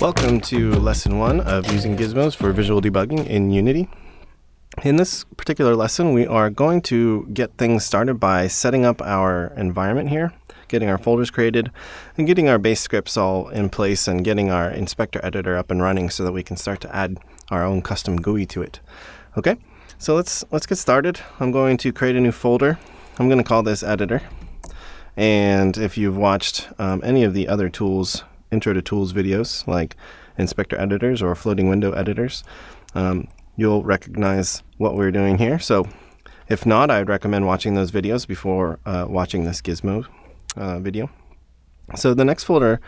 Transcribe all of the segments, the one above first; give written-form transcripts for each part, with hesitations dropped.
Welcome to lesson 1 of using Gizmos for visual debugging in Unity. In this particular lesson, we are going to get things started by setting up our environment here, getting our folders created, and getting our base scripts all in place and getting our inspector editor up and running so that we can start to add our own custom GUI to it. Okay, so let's get started. I'm going to create a new folder. I'm going to call this editor. And if you've watched any of the other tools, intro to tools videos like inspector editors or floating window editors, you'll recognize what we're doing here. So if not, I'd recommend watching those videos before watching this Gizmo video. So the next folder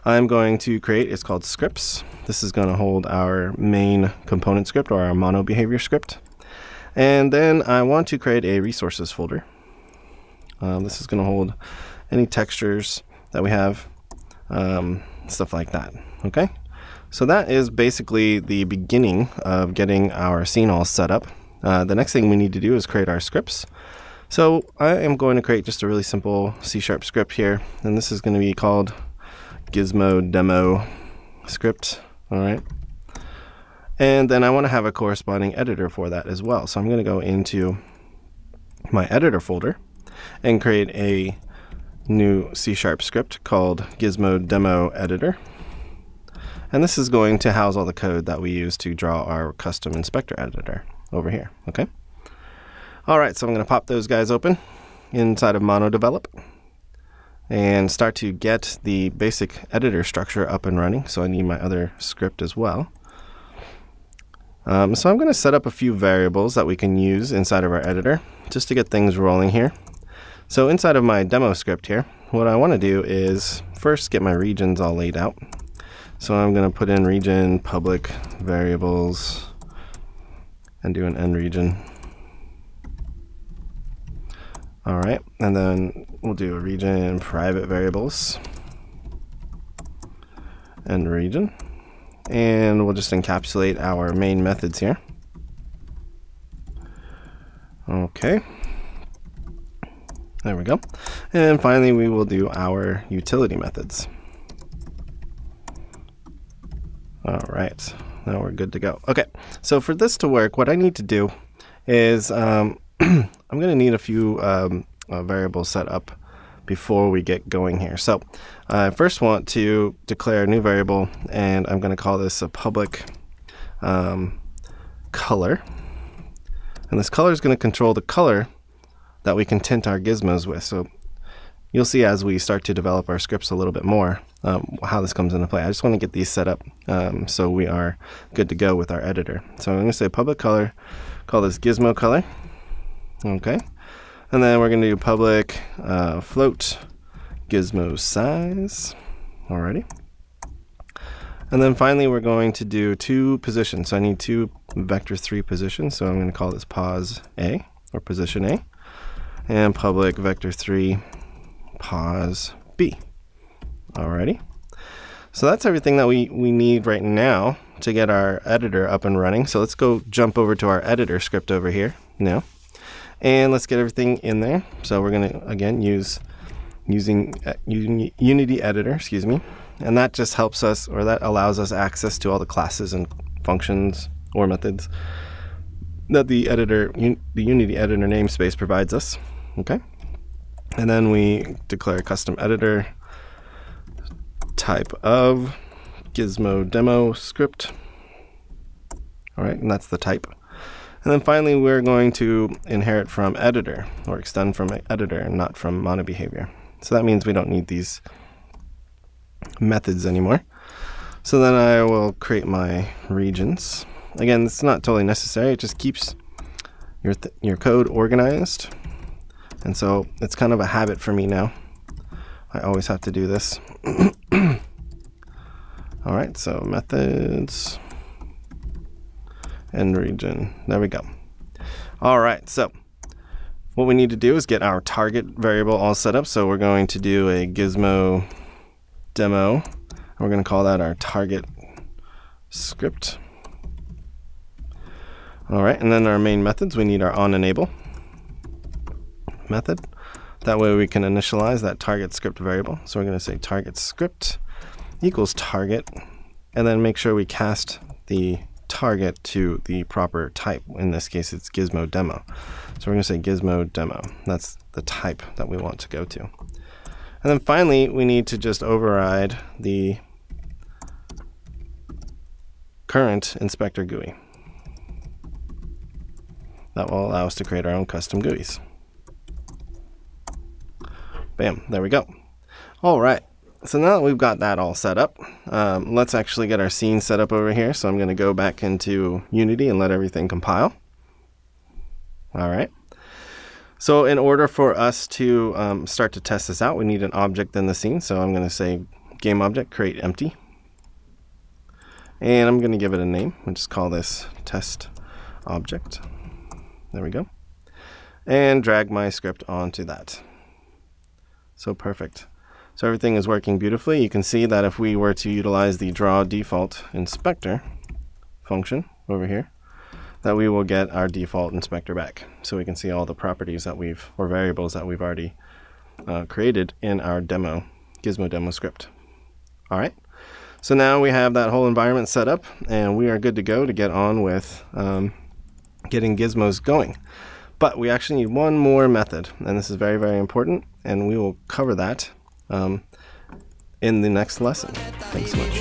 I'm going to create is called scripts. This is going to hold our main component script or our mono behavior script. And then I want to create a resources folder. This is going to hold any textures that we have, stuff like that. Okay, so that is basically the beginning of getting our scene all set up. The next thing we need to do is create our scripts. So I am going to create just a really simple C# script here, and this is going to be called Gizmo demo script. All right, and then I want to have a corresponding editor for that as well. So I'm going to go into my editor folder and create a new C# script called Gizmo demo editor. And this is going to house all the code that we use to draw our custom inspector editor over here. Okay. All right, so I'm going to pop those guys open inside of Mono Develop and start to get the basic editor structure up and running. So I need my other script as well. So I'm going to set up a few variables that we can use inside of our editor just to get things rolling here. So inside of my demo script here, what I want to do is first get my regions all laid out. So I'm going to put in region public variables and do an end region. All right, and then we'll do a region private variables and region. And we'll just encapsulate our main methods here. Okay. There we go. And finally, we will do our utility methods. All right, now we're good to go. Okay, so for this to work, what I need to do is I'm going to need a few variables set up before we get going here. So I first want to declare a new variable, and I'm going to call this a public color. And this color is going to control the color that we can tint our gizmos with. So you'll see as we start to develop our scripts a little bit more how this comes into play. I just want to get these set up so we are good to go with our editor. So I'm going to say public color, call this gizmo color. Okay, and then we're going to do public float gizmo size. Alrighty. And then finally we're going to do 2 positions. So I need 2 vector3 positions. So I'm going to call this pos A or position A. And public vector3 pos B. Alrighty. So that's everything that we need right now to get our editor up and running. So let's go jump over to our editor script over here now. And let's get everything in there. So we're going to, again, using Unity editor, excuse me. And that just helps us, or that allows us access to all the classes and functions or methods that the Unity editor namespace provides us. Okay, and then we declare custom editor type of Gizmo demo script. All right, and that's the type. And then finally, we're going to inherit from editor or extend from editor and not from mono behavior. So that means we don't need these methods anymore. So then I will create my regions. Again, it's not totally necessary. It just keeps your code organized. And so it's kind of a habit for me now. I always have to do this. All right, so methods and region. There we go. All right, so what we need to do is get our target variable all set up. So we're going to do a gizmo demo. And we're going to call that our target script. All right, and then our main methods, we need our on enable. method. That way we can initialize that target script variable. So we're going to say target script equals target, and then make sure we cast the target to the proper type. In this case, it's Gizmo demo. So we're going to say Gizmo demo. That's the type that we want to go to. And then finally, we need to just override the current inspector GUI. That will allow us to create our own custom GUIs. Bam, there we go. All right, so now that we've got that all set up, let's actually get our scene set up over here. So I'm going to go back into Unity and let everything compile. All right. So in order for us to start to test this out, we need an object in the scene. So I'm going to say game object create empty. And I'm going to give it a name. We'll just call this test object. There we go. And drag my script onto that. So perfect. So everything is working beautifully. You can see that if we were to utilize the draw default inspector function over here, that we will get our default inspector back. So we can see all the properties that or variables that we've already created in our demo, Gizmo demo script. All right. So now we have that whole environment set up, and we are good to go to get on with getting Gizmos going. But we actually need one more method, and this is very, very important, and we will cover that in the next lesson. Thanks so much.